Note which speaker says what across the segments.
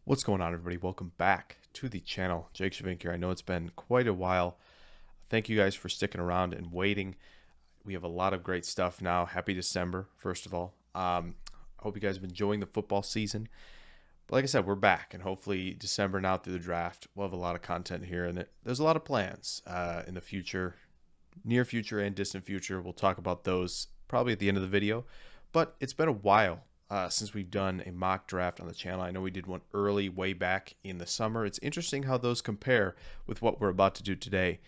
Speaker 1: What's going on, everybody? Welcome back to the channel. Jake Shavink here. I know it's been quite a while. Thank you guys for sticking around and waiting. We have a lot of great stuff now. Happy December, first of all. I hope you guys have been enjoying the football season. But like I said, we're back, and hopefully December now through the draft, we'll have a lot of content here. And there's a lot of plans in the future, near future and distant future. We'll talk about those probably at the end of the video. But it's been a while since we've done a mock draft on the channel. I know we did one early way back in the summer. It's interesting how those compare with what we're about to do today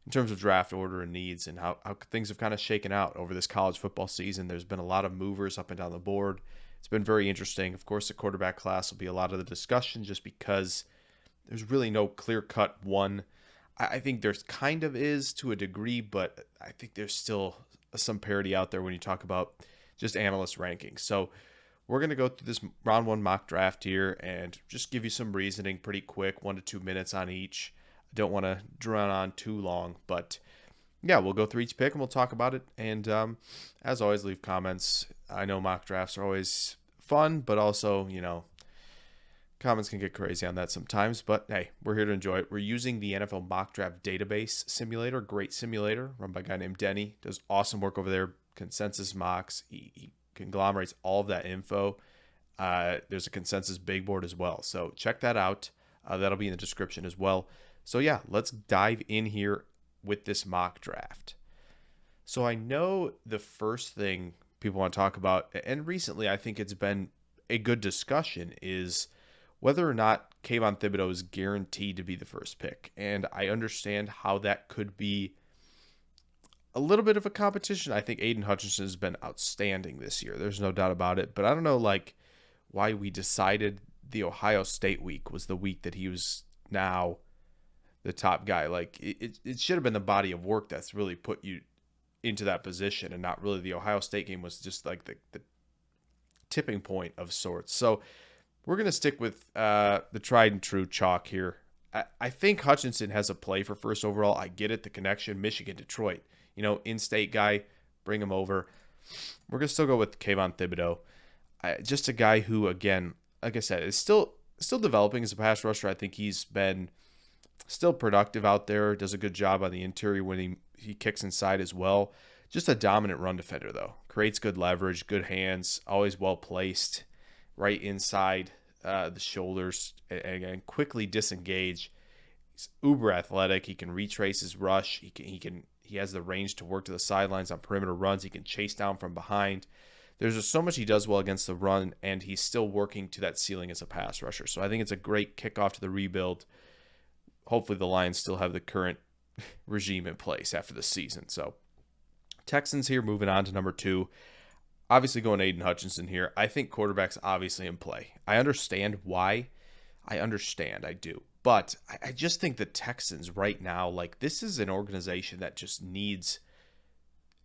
Speaker 1: in terms of draft order and needs and how things have kind of shaken out over this college football season. There's been a lot of movers up and down the board. It's been very interesting. Of course, the quarterback class will be a lot of the discussion just because there's really no clear-cut one. I think there's kind of is to a degree, but I think there's still some parity out there when you talk about just analyst rankings. So we're going to go through this round one mock draft here and just give you some reasoning pretty quick, 1 to 2 minutes on each. I don't want to drown on too long, but yeah, we'll go through each pick and we'll talk about it. And as always, leave comments. I know mock drafts are always fun, but also, comments can get crazy on that sometimes. But hey, we're here to enjoy it. We're using the NFL mock draft database simulator, great simulator run by a guy named Denny. Does awesome work over there. Consensus mocks. He conglomerates all of that info. There's a consensus big board as well. So check that out. That'll be in the description as well. So yeah, let's dive in here with this mock draft. So I know the first thing people want to talk about, and recently I think it's been a good discussion, is whether or not Kayvon Thibodeaux is guaranteed to be the first pick. And I understand how that could be a little bit of a competition. I think Aidan Hutchinson has been outstanding this year. There's no doubt about it. But I don't know why we decided the Ohio State week was the week that he was now the top guy. It should have been the body of work that's really put you into that position, and not really the Ohio State game was just like the tipping point of sorts. So we're going to stick with the tried and true chalk here. I think Hutchinson has a play for first overall. I get it, the connection, Michigan, Detroit. In-state guy, bring him over. We're going to still go with Kayvon Thibodeaux. Just a guy who, again, like I said, is still developing as a pass rusher. I think he's been still productive out there, does a good job on the interior when he kicks inside as well. Just a dominant run defender, though. Creates good leverage, good hands, always well placed, right inside the shoulders, and quickly disengage. He's uber athletic. He can retrace his rush. He has the range to work to the sidelines on perimeter runs. He can chase down from behind. There's just so much he does well against the run, and he's still working to that ceiling as a pass rusher. So I think it's a great kickoff to the rebuild. Hopefully the Lions still have the current regime in place after the season. So Texans here moving on to number 2. Obviously going Aidan Hutchinson here. I think quarterback's obviously in play. I understand why. I do. But I just think the Texans right now, this is an organization that just needs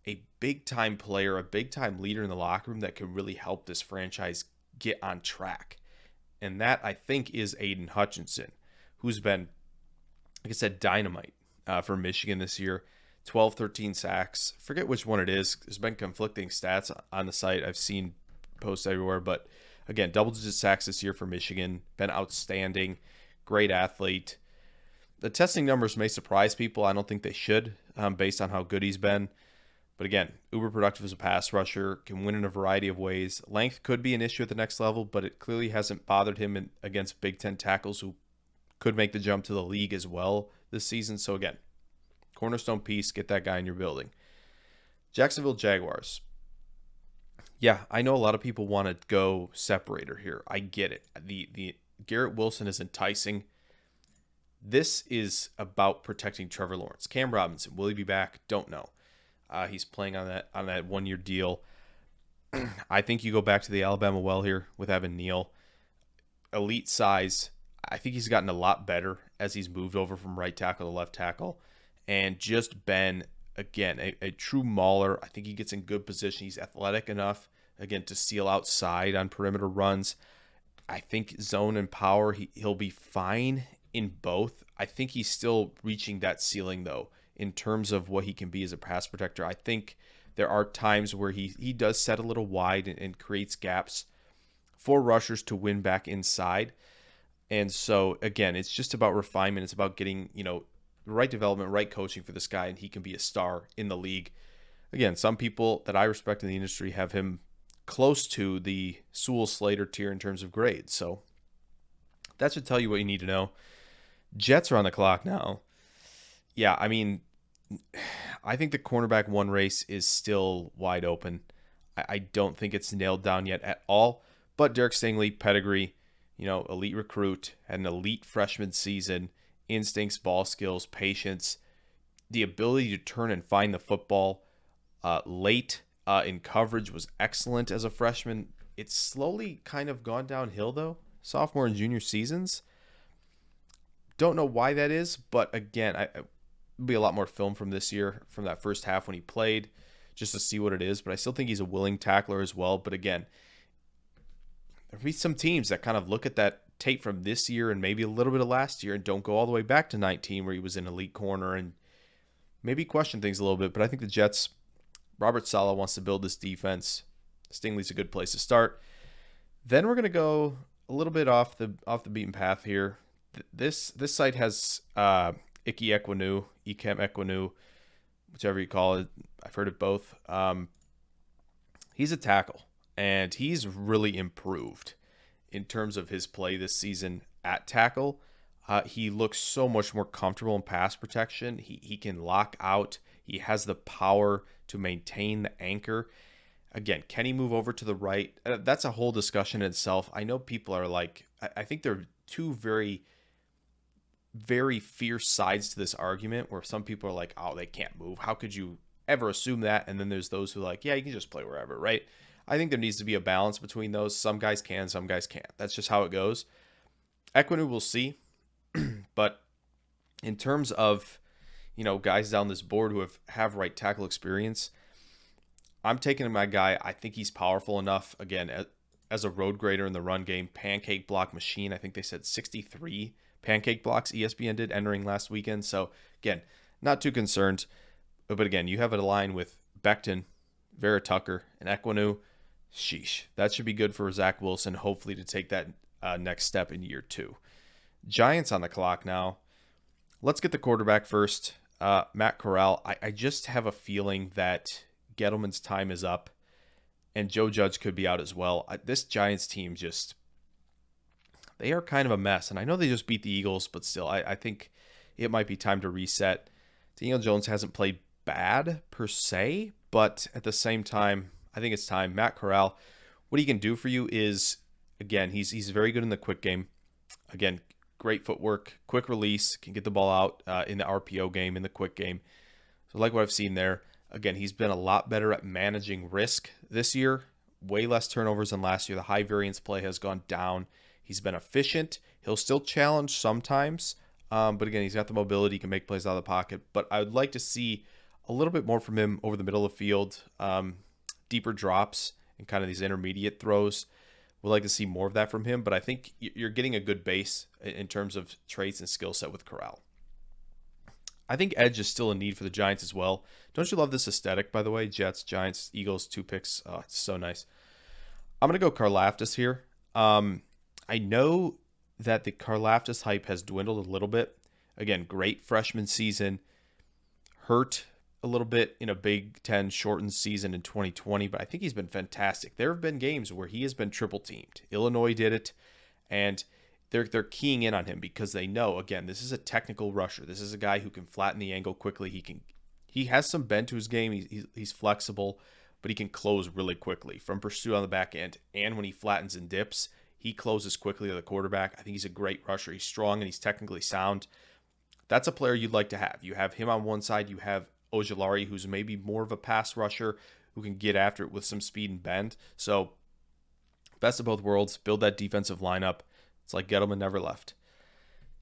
Speaker 1: a big-time player, a big-time leader in the locker room that can really help this franchise get on track. And that, I think, is Aidan Hutchinson, who's been, like I said, dynamite for Michigan this year. 12, 13 sacks. Forget which one it is. There's been conflicting stats on the site. I've seen posts everywhere. But, again, double-digit sacks this year for Michigan. Been outstanding. Great athlete. The testing numbers may surprise people. I don't think they should, based on how good he's been. But again, uber productive as a pass rusher, can win in a variety of ways. Length could be an issue at the next level, but it clearly hasn't bothered him against Big Ten tackles who could make the jump to the league as well this season. So again, cornerstone piece, get that guy in your building. Jacksonville Jaguars. Yeah, I know a lot of people want to go separator here. I get it. The Garrett Wilson is enticing. This is about protecting Trevor Lawrence. Cam Robinson, will he be back? Don't know. He's playing on that 1-year deal. I think you go back to the Alabama well here with Evan Neal. Elite size. I think he's gotten a lot better as he's moved over from right tackle to left tackle. And just been, again, a true mauler. I think he gets in good position. He's athletic enough, again, to seal outside on perimeter runs. I think zone and power, he'll be fine in both. I think he's still reaching that ceiling, though, in terms of what he can be as a pass protector. I think there are times where he does set a little wide and creates gaps for rushers to win back inside. And so, again, it's just about refinement. It's about getting, the right development, right coaching for this guy, and he can be a star in the league. Again, some people that I respect in the industry have him close to the Sewell Slater tier in terms of grades. So that should tell you what you need to know. Jets are on the clock now. Yeah, I mean, I think the cornerback one race is still wide open. I don't think it's nailed down yet at all. But Derek Stingley, pedigree, elite recruit, had an elite freshman season, instincts, ball skills, patience, the ability to turn and find the football late in coverage was excellent as a freshman. It's slowly kind of gone downhill, though, sophomore and junior seasons. Don't know why that is, but again, there'll be a lot more film from this year, from that first half when he played, just to see what it is. But I still think he's a willing tackler as well. But again, there'll be some teams that kind of look at that tape from this year and maybe a little bit of last year and don't go all the way back to 19 where he was an elite corner and maybe question things a little bit. But I think the Jets, Robert Saleh wants to build this defense. Stingley's a good place to start. Then we're going to go a little bit off the beaten path here. This site has Ikem Ekwonu, whichever you call it. I've heard it both. He's a tackle, and he's really improved in terms of his play this season at tackle. He looks so much more comfortable in pass protection. He can lock out. He has the power to maintain the anchor. Again, can he move over to the right? That's a whole discussion in itself. I know people are like, I think there are two very, very fierce sides to this argument where some people are like, oh, they can't move. How could you ever assume that? And then there's those who are like, yeah, you can just play wherever, right? I think there needs to be a balance between those. Some guys can, some guys can't. That's just how it goes. Ekwonu, we'll see. But in terms of, guys down this board who have right tackle experience, I'm taking my guy. I think he's powerful enough, again, as a road grader in the run game, pancake block machine. I think they said 63 pancake blocks ESPN did entering last weekend. So, again, not too concerned. But again, you have a line with Becton, Vera Tucker, and Ekwonu. Sheesh. That should be good for Zach Wilson, hopefully, to take that next step in year 2. Giants on the clock now. Let's get the quarterback first. Matt Corral. I just have a feeling that Gettleman's time is up, and Joe Judge could be out as well. This Giants team they are kind of a mess, and I know they just beat the Eagles, but still, I think it might be time to reset. Daniel Jones hasn't played bad per se, but at the same time, I think it's time. Matt Corral, what he can do for you is, again, he's very good in the quick game. Again, great footwork, quick release, can get the ball out in the RPO game, in the quick game. So like what I've seen there. Again, he's been a lot better at managing risk this year. Way less turnovers than last year. The high variance play has gone down. He's been efficient. He'll still challenge sometimes. But again, he's got the mobility. He can make plays out of the pocket. But I would like to see a little bit more from him over the middle of the field. Deeper drops and kind of these intermediate throws. We'd like to see more of that from him. But I think you're getting a good base in terms of traits and skill set with Corral. I think edge is still a need for the Giants as well. Don't you love this aesthetic, by the way? Jets, Giants, Eagles, 2 picks. Oh, it's so nice. I'm going to go Karlaftis here. I know that the Karlaftis hype has dwindled a little bit. Again, great freshman season. Hurt a little bit in a Big Ten shortened season in 2020, but I think he's been fantastic. There have been games where he has been triple teamed. Illinois did it, and they're keying in on him because they know, again, this is a technical rusher. This is a guy who can flatten the angle quickly. He has some bend to his game. He's flexible, but he can close really quickly from pursuit on the back end. And when he flattens and dips, he closes quickly to the quarterback. I think he's a great rusher. He's strong and he's technically sound. That's a player you'd like to have. You have him on one side. You have Ojulari, who's maybe more of a pass rusher who can get after it with some speed and bend. So best of both worlds. Build that defensive lineup. It's like Gettleman never left.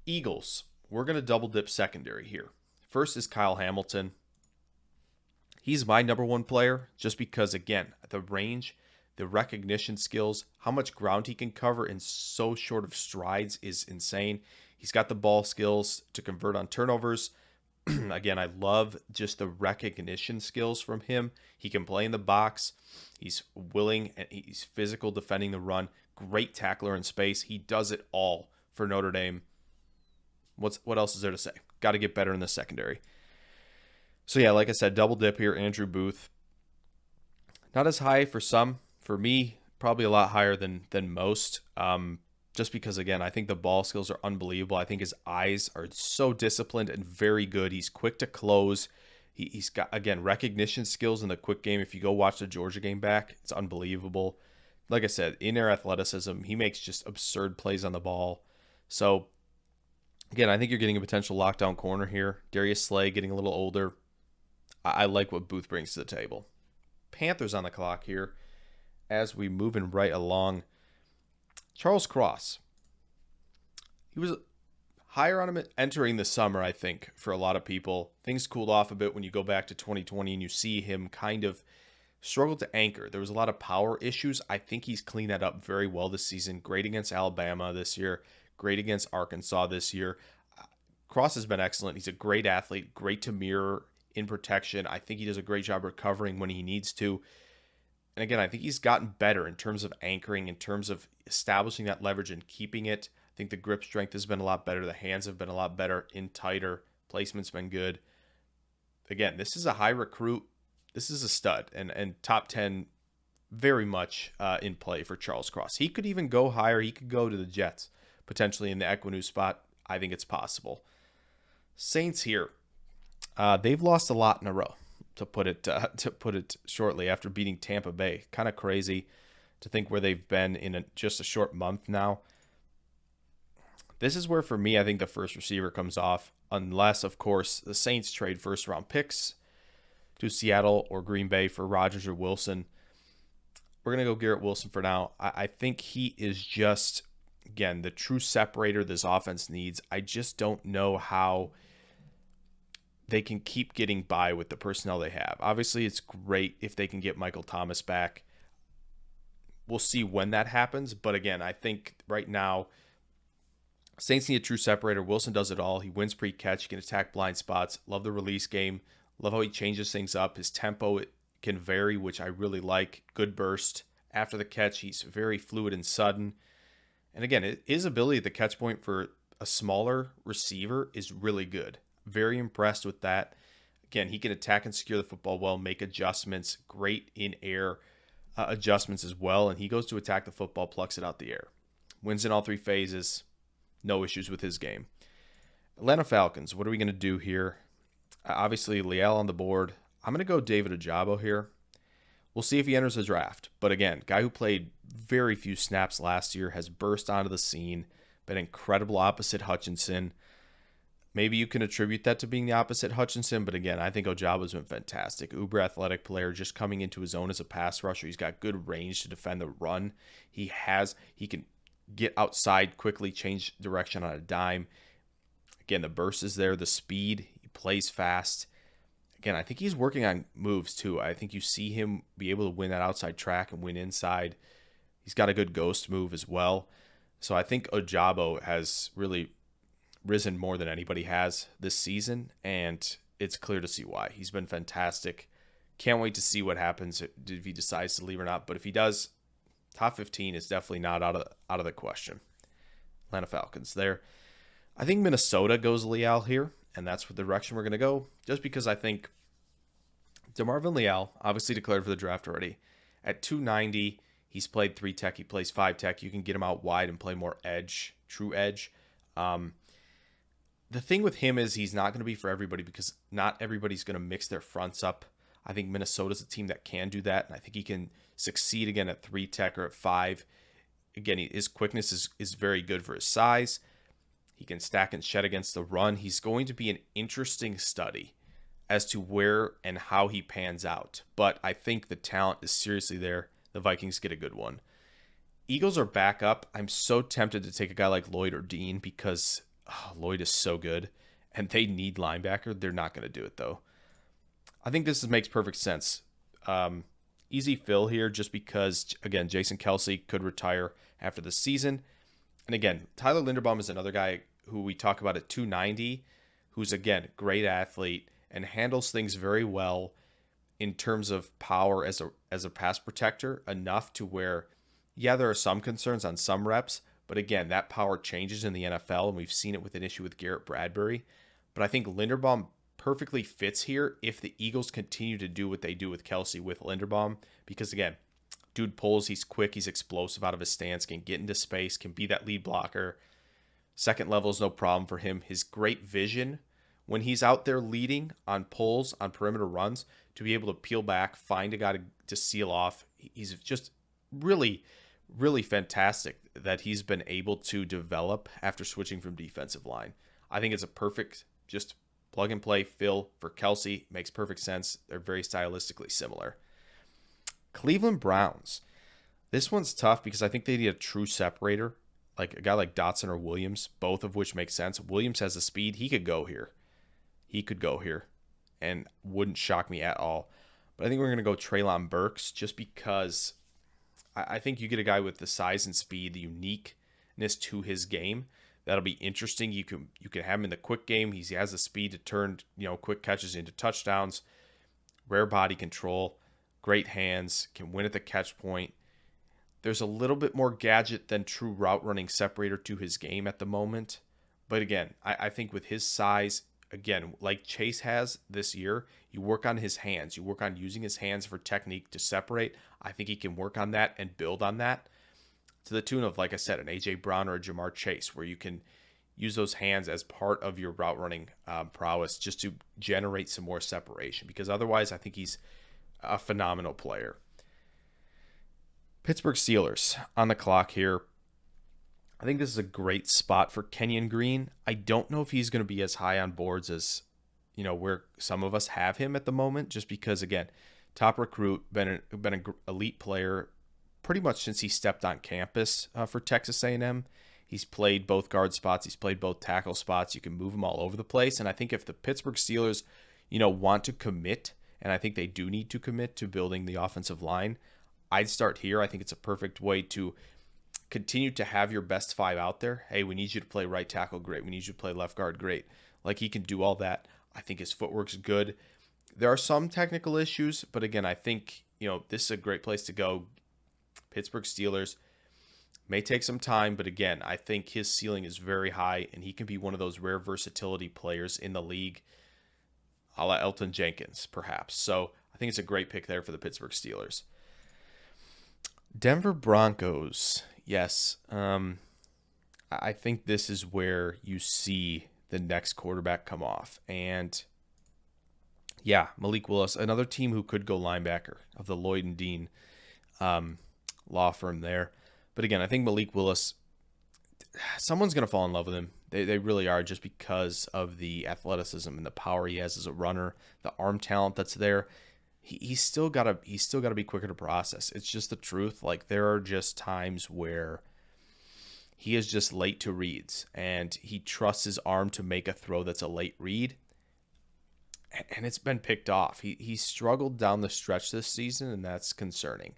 Speaker 1: Eagles. We're going to double dip secondary here. First is Kyle Hamilton. He's my number one player just because, again, the range, the recognition skills, how much ground he can cover in so short of strides is insane. He's got the ball skills to convert on turnovers. Again, I love just the recognition skills from him. He can play in the box. He's willing and he's physical defending the run. Great tackler in space. He does it all for Notre Dame. What else is there to say? Got to get better in the secondary. So yeah, like I said, double dip here, Andrew Booth. Not as high for some. For me, probably a lot higher than most. Just because, again, I think the ball skills are unbelievable. I think his eyes are so disciplined and very good. He's quick to close. He's got, again, recognition skills in the quick game. If you go watch the Georgia game back, it's unbelievable. Like I said, in-air athleticism, he makes just absurd plays on the ball. So, again, I think you're getting a potential lockdown corner here. Darius Slay getting a little older. I like what Booth brings to the table. Panthers on the clock here as we moving right along. Charles Cross. He was higher on him entering the summer, I think, for a lot of people. Things cooled off a bit when you go back to 2020 and you see him kind of struggle to anchor. There was a lot of power issues. I think he's cleaned that up very well this season. Great against Alabama this year. Great against Arkansas this year. Cross has been excellent. He's a great athlete. Great to mirror in protection. I think he does a great job recovering when he needs to. And again, I think he's gotten better in terms of anchoring, in terms of establishing that leverage and keeping it. I think the grip strength has been a lot better. The hands have been a lot better, in tighter. Placement's been good. Again, this is a high recruit. This is a stud and top 10 very much in play for Charles Cross. He could even go higher. He could go to the Jets, potentially in the Equinu spot. I think it's possible. Saints here. They've lost a lot in a row. To put it shortly, after beating Tampa Bay. Kind of crazy to think where they've been in just a short month now. This is where, for me, I think the first receiver comes off, unless, of course, the Saints trade first-round picks to Seattle or Green Bay for Rodgers or Wilson. We're going to go Garrett Wilson for now. I think he is just, again, the true separator this offense needs. I just don't know how they can keep getting by with the personnel they have. Obviously, it's great if they can get Michael Thomas back. We'll see when that happens. But again, I think right now, Saints need a true separator. Wilson does it all. He wins pre-catch. He can attack blind spots. Love the release game. Love how he changes things up. His tempo can vary, which I really like. Good burst. After the catch, he's very fluid and sudden. And again, his ability at the catch point for a smaller receiver is really good. Very impressed with that. Again, he can attack and secure the football well, make adjustments, great in-air adjustments as well, and he goes to attack the football, plucks it out the air. Wins in all three phases. No issues with his game. Atlanta Falcons, what are we going to do here? Obviously, Leal on the board. I'm going to go David Ojabo here. We'll see if he enters the draft. But again, guy who played very few snaps last year, has burst onto the scene, been incredible opposite Hutchinson. Maybe you can attribute that to being the opposite Hutchinson, but again, I think Ojabo's been fantastic. Uber athletic player, just coming into his own as a pass rusher. He's got good range to defend the run. He can get outside quickly, change direction on a dime. Again, the burst is there, the speed. He plays fast. Again, I think he's working on moves too. I think you see him be able to win that outside track and win inside. He's got a good ghost move as well. So I think Ojabo has really risen more than anybody has this season, and it's clear to see why. He's been fantastic. Can't wait to see what happens if he decides to leave or not. But if he does, top 15 is definitely not out of the question. Atlanta Falcons there. I think Minnesota goes Leal here, and that's the direction we're going to go, just because I think DeMarvin Leal, obviously declared for the draft already. At 290, he's played 3 tech. He plays 5 tech. You can get him out wide and play more edge, true edge. The thing with him is he's not going to be for everybody because not everybody's going to mix their fronts up. I think Minnesota's a team that can do that, and I think he can succeed again at 3 tech or at 5. Again, his quickness is very good for his size. He can stack and shed against the run. He's going to be an interesting study as to where and how he pans out. But I think the talent is seriously there. The Vikings get a good one. Eagles are back up. I'm so tempted to take a guy like Lloyd or Dean because Lloyd is so good, and they need linebacker. They're not going to do it, though. I think this makes perfect sense. Easy fill here just because, again, Jason Kelce could retire after the season. And again, Tyler Linderbaum is another guy who we talk about at 290, who's, again, great athlete and handles things very well in terms of power as a pass protector, enough to where, yeah, there are some concerns on some reps, But again, that power changes in the NFL, and we've seen it with an issue with Garrett Bradbury. But I think Linderbaum perfectly fits here if the Eagles continue to do what they do with Kelce with Linderbaum. Because again, dude pulls, he's quick, he's explosive out of his stance, can get into space, can be that lead blocker. Second level is no problem for him. His great vision when he's out there leading on pulls, on perimeter runs, to be able to peel back, find a guy to seal off. He's just really, really fantastic that he's been able to develop after switching from defensive line. I think it's a perfect just plug and play fill for Kelce. Makes perfect sense. They're very stylistically similar. Cleveland Browns. This one's tough because I think they need a true separator, like a guy like Dotson or Williams, both of which make sense. Williams has the speed. He could go here. And wouldn't shock me at all. But I think we're going to go Treylon Burks just because I think you get a guy with the size and speed, the uniqueness to his game. That'll be interesting. You can have him in the quick game. He has the speed to turn, quick catches into touchdowns. Rare body control, great hands, can win at the catch point. There's a little bit more gadget than true route running separator to his game at the moment. But again, I think with his size, again, like Chase has this year, you work on his hands. You work on using his hands for technique to separate. I think he can work on that and build on that to the tune of, like I said, an A.J. Brown or a Jamar Chase, where you can use those hands as part of your route running prowess just to generate some more separation. Because otherwise, I think he's a phenomenal player. Pittsburgh Steelers on the clock here. I think this is a great spot for Kenyon Green. I don't know if he's going to be as high on boards as, where some of us have him at the moment, just because, again, top recruit, been an elite player pretty much since he stepped on campus for Texas A&M. He's played both guard spots. He's played both tackle spots. You can move him all over the place. And I think if the Pittsburgh Steelers, want to commit, and I think they do need to commit to building the offensive line, I'd start here. I think it's a perfect way to continue to have your best five out there. Hey, we need you to play right tackle. Great. We need you to play left guard. Great. Like, he can do all that. I think his footwork's good. There are some technical issues, but again, I think, this is a great place to go. Pittsburgh Steelers may take some time, but again, I think his ceiling is very high, and he can be one of those rare versatility players in the league, a la Elton Jenkins, perhaps. So I think it's a great pick there for the Pittsburgh Steelers. Denver Broncos. Yes. I think this is where you see the next quarterback come off. And yeah, Malik Willis, another team who could go linebacker of the Lloyd and Dean law firm there. But again, I think Malik Willis, someone's going to fall in love with him. They really are, just because of the athleticism and the power he has as a runner, the arm talent that's there. He's still got to be quicker to process. It's just the truth. Like, there are just times where he is just late to reads, and he trusts his arm to make a throw that's a late read, and it's been picked off. He struggled down the stretch this season, and that's concerning.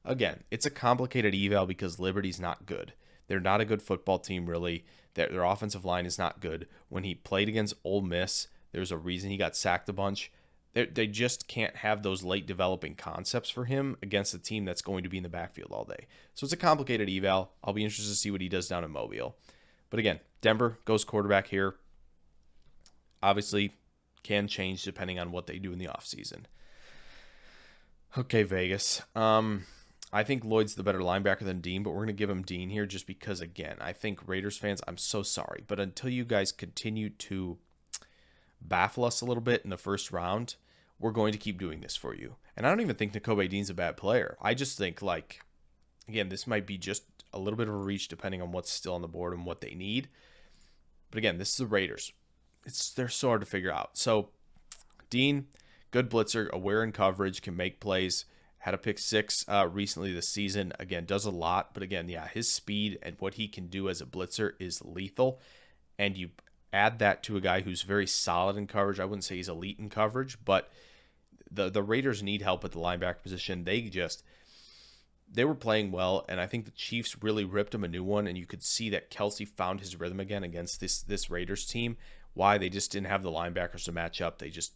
Speaker 1: Again, it's a complicated eval because Liberty's not good. They're not a good football team, really. Their offensive line is not good. When he played against Ole Miss, there's a reason he got sacked a bunch. They just can't have those late developing concepts for him against a team that's going to be in the backfield all day. So it's a complicated eval. I'll be interested to see what he does down in Mobile. But again, Denver goes quarterback here. Obviously, can change depending on what they do in the offseason. Okay, Vegas. I think Lloyd's the better linebacker than Dean, but we're going to give him Dean here just because, again, I think Raiders fans, I'm so sorry, but until you guys continue to baffle us a little bit in the first round, we're going to keep doing this for you. And I don't even think Nakobe Dean's a bad player. I just think, again, this might be just a little bit of a reach depending on what's still on the board and what they need. But again, this is the Raiders. They're so hard to figure out. So Dean, good blitzer, aware in coverage, can make plays. Had a pick six recently this season. Again, does a lot. But again, yeah, his speed and what he can do as a blitzer is lethal. And you add that to a guy who's very solid in coverage. I wouldn't say he's elite in coverage, but the Raiders need help at the linebacker position. They were playing well, and I think the Chiefs really ripped him a new one, and you could see that Kelce found his rhythm again against this Raiders team. Why? They just didn't have the linebackers to match up. They just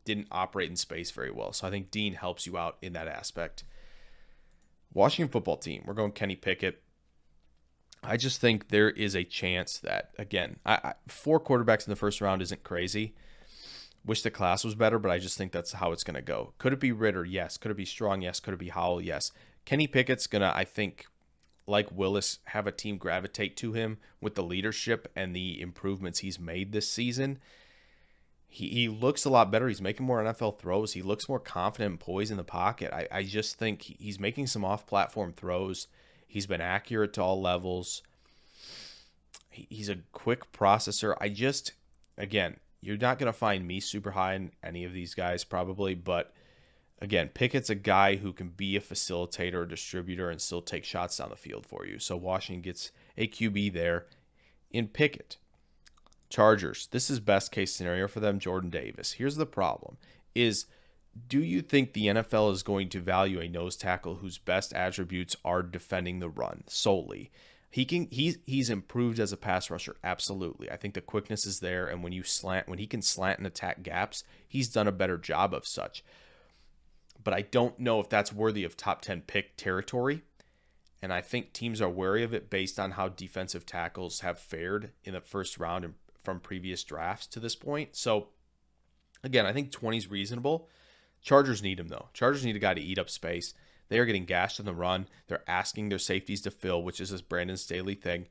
Speaker 1: didn't operate in space very well. So I think Dean helps you out in that aspect. Washington football team. We're going Kenny Pickett. I just think there is a chance that, again, 4 quarterbacks in the first round isn't crazy. Wish the class was better, but I just think that's how it's going to go. Could it be Ritter? Yes. Could it be Strong? Yes. Could it be Howell? Yes. Kenny Pickett's going to, I think, like Willis, have a team gravitate to him with the leadership and the improvements he's made this season. He looks a lot better. He's making more NFL throws. He looks more confident and poised in the pocket. I just think he's making some off-platform throws. He's been accurate to all levels. He's a quick processor. Again, you're not going to find me super high in any of these guys probably, but again, Pickett's a guy who can be a facilitator, a distributor, and still take shots down the field for you. So Washington gets a QB there in Pickett. Chargers, this is best case scenario for them, Jordan Davis. Here's the problem is, do you think the NFL is going to value a nose tackle whose best attributes are defending the run solely? He's improved as a pass rusher, absolutely. I think the quickness is there, and when he can slant and attack gaps, he's done a better job of such. But I don't know if that's worthy of top 10 pick territory. And I think teams are wary of it based on how defensive tackles have fared in the first round and from previous drafts to this point. So again, I think 20 is reasonable. Chargers need him though. Chargers need a guy to eat up space. They are getting gashed on the run. They're asking their safeties to fill, which is this Brandon Staley thing.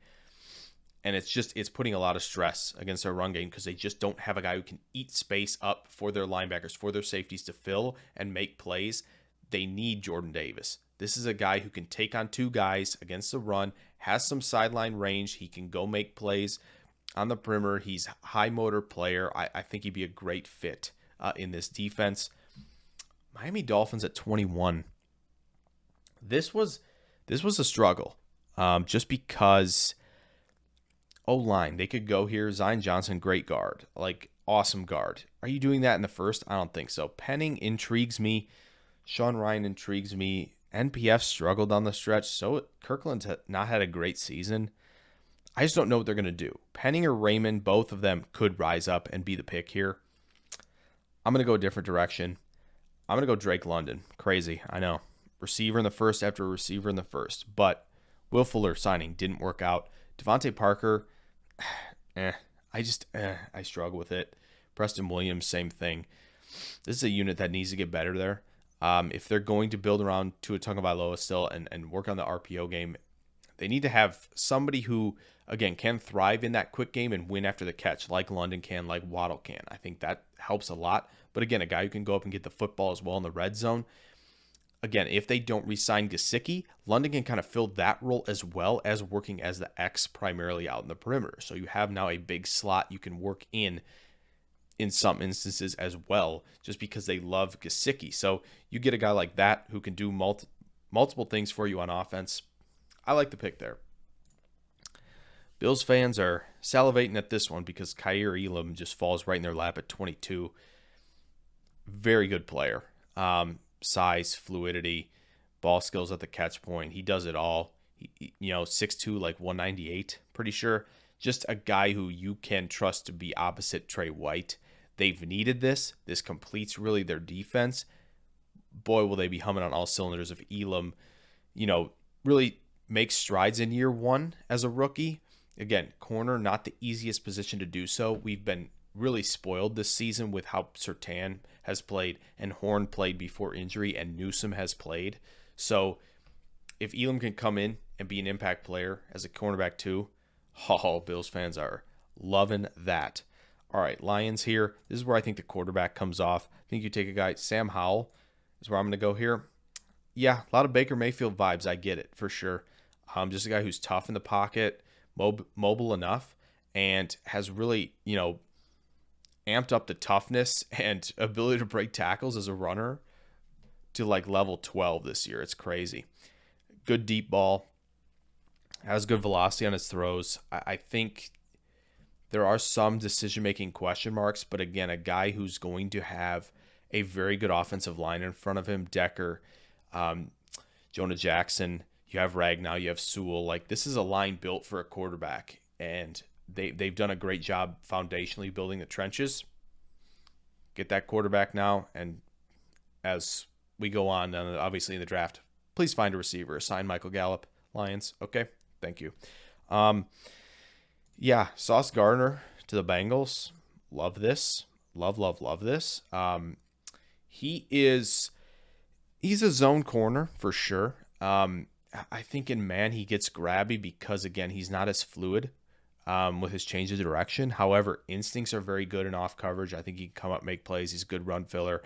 Speaker 1: And it's putting a lot of stress against their run game because they just don't have a guy who can eat space up for their linebackers, for their safeties to fill and make plays. They need Jordan Davis. This is a guy who can take on 2 guys against the run, has some sideline range. He can go make plays on the perimeter. He's a high motor player. I think he'd be a great fit in this defense. Miami Dolphins at 21. This was a struggle just because O-line, they could go here. Zion Johnson, great guard, like awesome guard. Are you doing that in the first? I don't think so. Penning intrigues me. Sean Ryan intrigues me. NPF struggled on the stretch, so Kirkland's not had a great season. I just don't know what they're going to do. Penning or Raymond, both of them could rise up and be the pick here. I'm going to go a different direction. I'm going to go Drake London. Crazy, I know. Receiver in the first after receiver in the first. But Will Fuller signing didn't work out. Devontae Parker, I struggle with it. Preston Williams, same thing. This is a unit that needs to get better there. If they're going to build around Tua Tagovailoa still and work on the RPO game, they need to have somebody who, again, can thrive in that quick game and win after the catch, like London can, like Waddle can. I think that helps a lot. But again, a guy who can go up and get the football as well in the red zone. Again, if they don't re-sign Gesicki, London can kind of fill that role as well as working as the X primarily out in the perimeter. So you have now a big slot you can work in some instances as well, just because they love Gesicki. So you get a guy like that who can do multiple things for you on offense. I like the pick there. Bills fans are salivating at this one because Kaiir Elam just falls right in their lap at 22. Very good player. Size, fluidity, ball skills at the catch point. He does it all. 6'2", like 198, pretty sure. Just a guy who you can trust to be opposite Trey White. They've needed this. This completes really their defense. Boy, will they be humming on all cylinders if Elam, really makes strides in year one as a rookie. Again, corner, not the easiest position to do so. We've been really spoiled this season with how Surtain has played and Horn played before injury and Newsome has played. So if Elam can come in and be an impact player as a cornerback too, Bills fans are loving that. All right, Lions here. This is where I think the quarterback comes off. I think you take a guy, Sam Howell is where I'm going to go here. Yeah, a lot of Baker Mayfield vibes. I get it for sure. Just a guy who's tough in the pocket, mobile enough, and has really, amped up the toughness and ability to break tackles as a runner to like level 12 this year. It's crazy. Good deep ball. Has good velocity on his throws. I think there are some decision-making question marks, but again, a guy who's going to have a very good offensive line in front of him. Decker, Jonah Jackson, you have Ragnow, you have Sewell. Like, this is a line built for a quarterback, and they've done a great job foundationally building the trenches. Get that quarterback now, and as we go on, obviously in the draft, please find a receiver. Assign Michael Gallup, Lions. Okay, thank you. Yeah, Sauce Gardner to the Bengals. Love this. Love this. He's a zone corner for sure. I think in man he gets grabby because again he's not as fluid with his change of direction. However, instincts are very good in off coverage. I think he can come up, make plays. He's a good run filler,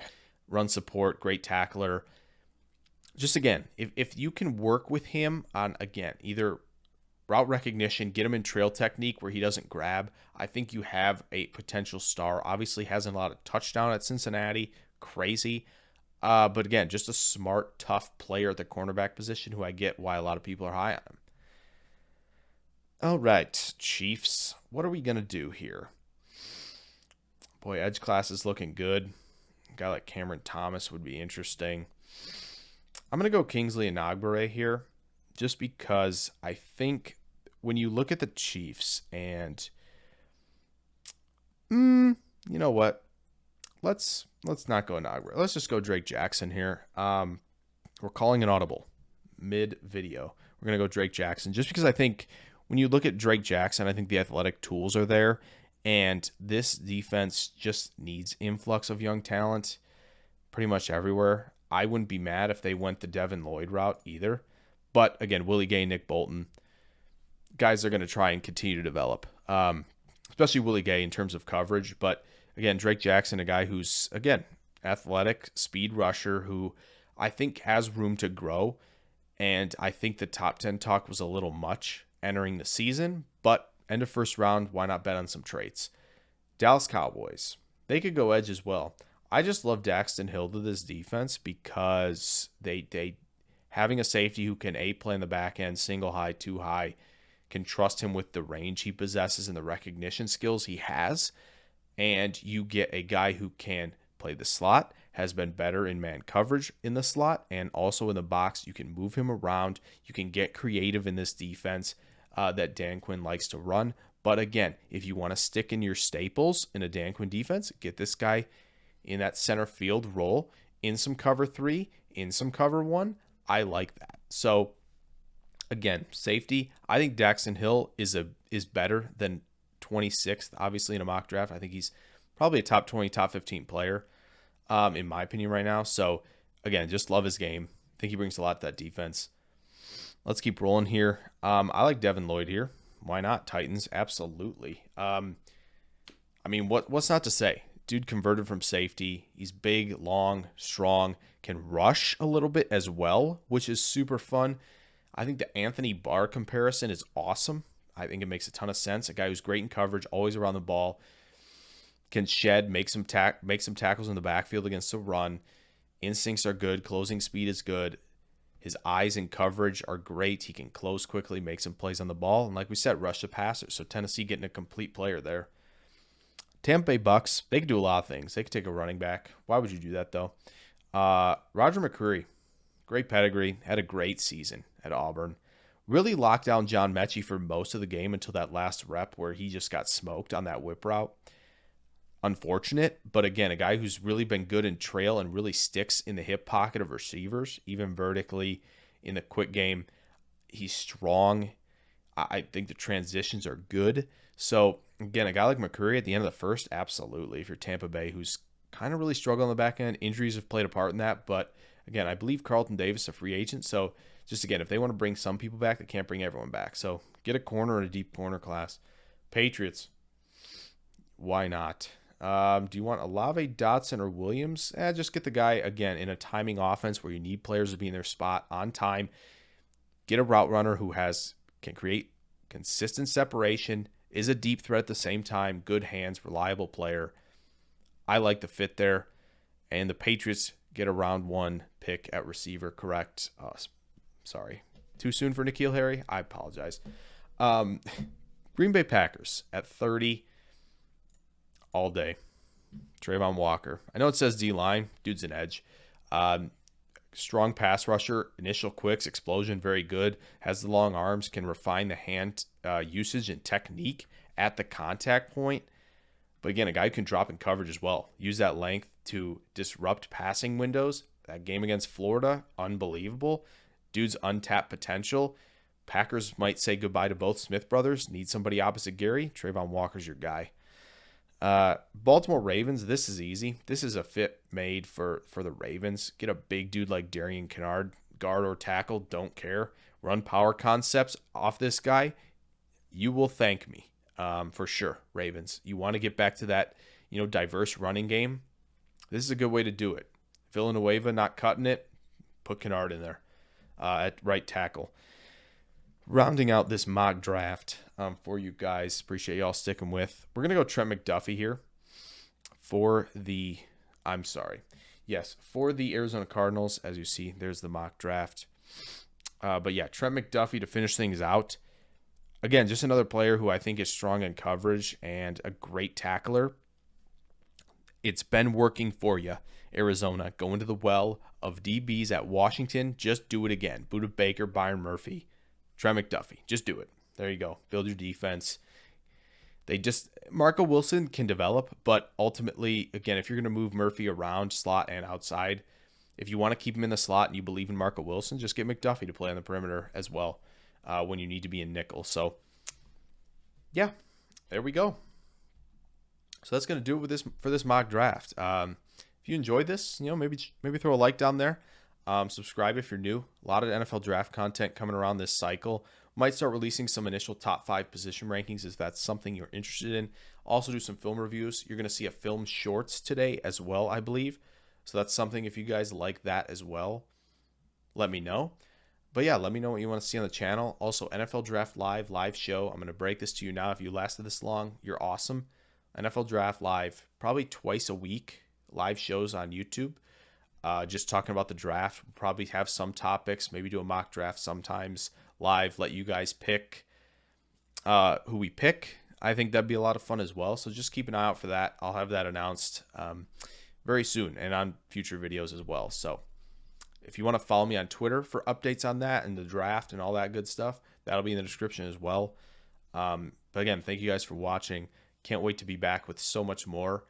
Speaker 1: run support, great tackler. Just again, if you can work with him on again either route recognition, get him in trail technique where he doesn't grab, I think you have a potential star. Obviously hasn't a lot of touchdown at Cincinnati, crazy. But again, just a smart, tough player at the cornerback position who I get why a lot of people are high on him. All right, Chiefs. What are we going to do here? Boy, edge class is looking good. A guy like Cameron Thomas would be interesting. I'm going to go Kingsley Enagbare here just because I think when you look at the Chiefs and you know what? Let's not go Enagbare. Let's just go Drake Jackson here. We're calling an audible mid-video. We're going to go Drake Jackson just because I think when you look at Drake Jackson, I think the athletic tools are there, and this defense just needs influx of young talent pretty much everywhere. I wouldn't be mad if they went the Devin Lloyd route either. But again, Willie Gay, Nick Bolton, guys are going to try and continue to develop, especially Willie Gay in terms of coverage. But again, Drake Jackson, a guy who's, again, athletic, speed rusher who I think has room to grow. And I think the top 10 talk was a little much entering the season. But end of first round, why not bet on some traits? Dallas Cowboys, they could go edge as well. I just love Daxton Hill to this defense because they having a safety who can play in the back end, single high, two high, can trust him with the range he possesses and the recognition skills he has. And you get a guy who can play the slot, has been better in man coverage in the slot, and also in the box. You can move him around. You can get creative in this defense that Dan Quinn likes to run. But again, if you want to stick in your staples in a Dan Quinn defense, get this guy in that center field role, in some cover 3, in some cover 1. I like that. So again, safety. I think Daxton Hill is better than 26th, obviously, in a mock draft. I think he's probably a top 20, top 15 player, in my opinion right now. So again, just love his game. I think he brings a lot to that defense. Let's keep rolling here. I like Devin Lloyd here. Why not? Titans, absolutely. I mean, what's not to say? Dude converted from safety. He's big, long, strong, can rush a little bit as well, which is super fun. I think the Anthony Barr comparison is awesome. I think it makes a ton of sense. A guy who's great in coverage, always around the ball, can shed, make some tackles in the backfield against the run. Instincts are good. Closing speed is good. His eyes in coverage are great. He can close quickly, make some plays on the ball. And like we said, rush the passer. So Tennessee getting a complete player there. Tampa Bay Bucks, they could do a lot of things. They could take a running back. Why would you do that, though? Roger McCreary, great pedigree, had a great season at Auburn. Really locked down John Mechie for most of the game until that last rep where he just got smoked on that whip route. Unfortunate, but again, a guy who's really been good in trail and really sticks in the hip pocket of receivers, even vertically in the quick game. He's strong. I think the transitions are good. So, again, a guy like McCreary at the end of the first, absolutely. If you're Tampa Bay, who's kind of really struggled on the back end, injuries have played a part in that. But, again, I believe Carlton Davis is a free agent. So, just again, if they want to bring some people back, they can't bring everyone back. So, get a corner in a deep corner class. Patriots, why not? Do you want Olave, Dotson, or Williams? Just get the guy, again, in a timing offense where you need players to be in their spot on time. Get a route runner who can create consistent separation, is a deep threat at the same time, good hands, reliable player. I like the fit there. And the Patriots get a round 1 pick at receiver, correct? Sorry. Too soon for N'Keal Harry? I apologize. Green Bay Packers at 30 all day. Trayvon Walker. I know it says D-line. Dude's an edge. Strong pass rusher, initial quicks, explosion, very good. Has the long arms, can refine the hand usage and technique at the contact point. But again, a guy who can drop in coverage as well. Use that length to disrupt passing windows. That game against Florida, unbelievable. Dude's untapped potential. Packers might say goodbye to both Smith brothers. Need somebody opposite Gary. Trayvon Walker's your guy. Baltimore Ravens, this is easy. This is a fit made for the Ravens. Get a big dude like Darian Kennard, guard or tackle, don't care. Run power concepts off this guy. You will thank me for sure, Ravens. You want to get back to that, diverse running game. This is a good way to do it. Villanueva not cutting it. Put Kennard in there at right tackle. Rounding out this mock draft for you guys. Appreciate y'all sticking with. We're going to go Trent McDuffie here for the Arizona Cardinals. As you see, there's the mock draft. But yeah, Trent McDuffie to finish things out. Again, just another player who I think is strong in coverage and a great tackler. It's been working for you, Arizona. Go into the well of DBs at Washington. Just do it again. Buda Baker, Byron Murphy, Trent McDuffie. Just do it. There you go. Build your defense. Marco Wilson can develop, but ultimately, again, if you're going to move Murphy around slot and outside, if you want to keep him in the slot and you believe in Marco Wilson, just get McDuffie to play on the perimeter as well when you need to be in nickel. So, yeah, there we go. So that's going to do it for this mock draft. If you enjoyed this, maybe throw a like down there. Subscribe if you're new. A lot of NFL draft content coming around this cycle. Might start releasing some initial top 5 position rankings if that's something you're interested in. Also do some film reviews. You're going to see a film shorts today as well, I believe. So that's something, if you guys like that as well, let me know. But yeah, let me know what you want to see on the channel. Also, NFL Draft live show. I'm going to break this to you now. If you lasted this long, you're awesome. NFL Draft Live, probably twice a week, live shows on YouTube. Just talking about the draft. We'll probably have some topics, maybe do a mock draft sometimes live, let you guys pick who we pick. I think that'd be a lot of fun as well. So just keep an eye out for that. I'll have that announced very soon and on future videos as well. So if you want to follow me on Twitter for updates on that and the draft and all that good stuff, that'll be in the description as well. But again, thank you guys for watching. Can't wait to be back with so much more.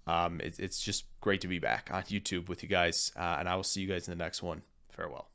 Speaker 1: It's just great to be back on YouTube with you guys, and I will see you guys in the next one. Farewell.